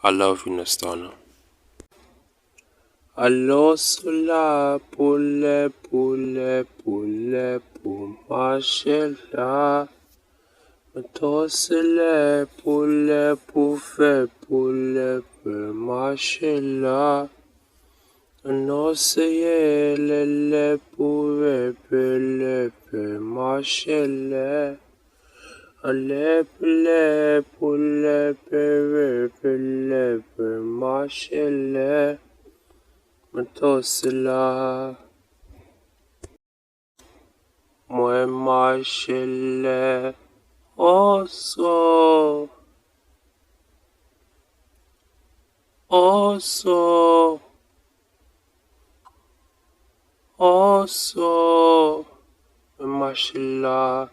I love you, Nastana. Allo sulla pulle mashallah. Matosle pulle puffe mashallah. Nosye lele puve mashallah. Aleple pulle mashallah. Matosla Moe mashallah. Also mashallah.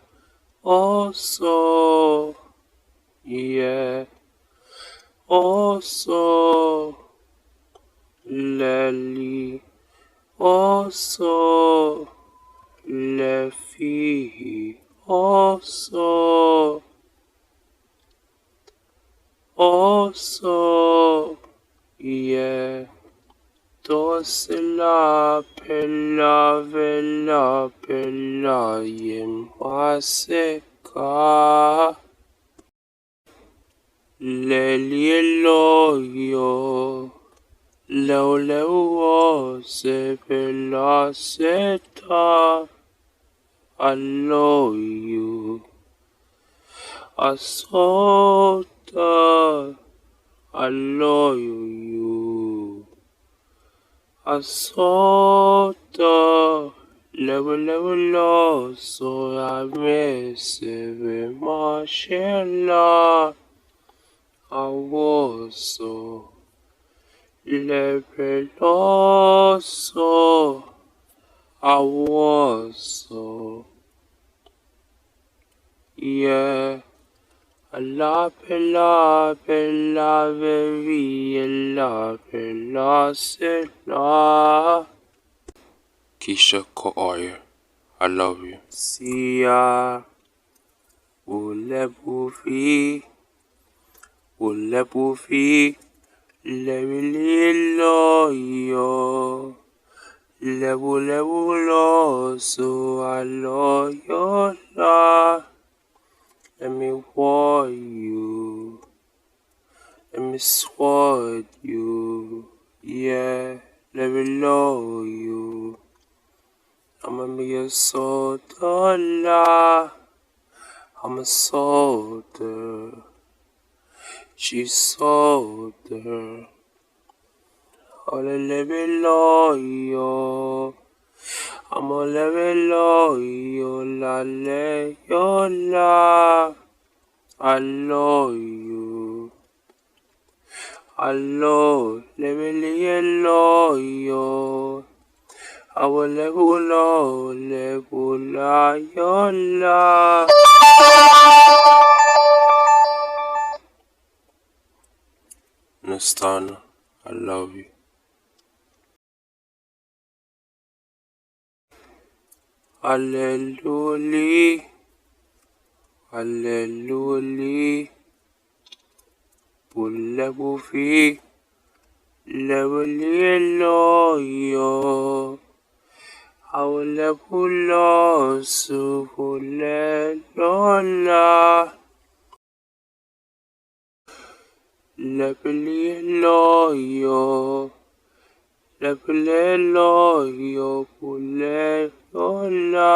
Also, yeah. Also, lali. Also, lefi. Also, yeah. Dos la pella yin waseka. Lelieloyo. Leo se pella seta. I love you. Asota. I love you. Asota. Level so I miss it. Mashallah. I was so leveloso. I was so, yeah. La bella very la bella sela. Keisha Ko'oya, I love you. Sia ulebufi levilo yo. Level so I love your love. Let me war you. Let me sword you. Yeah, let me know you. I'ma be a soldier. I'm a soldier. She's soldier. All a living loyal. I'm a living loyal. La I love you. I love living loyal. I will live la. Nastana, I love you. Hallelujah, hallelujah. Pulebufi, levelio. I will level so lola. Levelio, levelio, pulelola.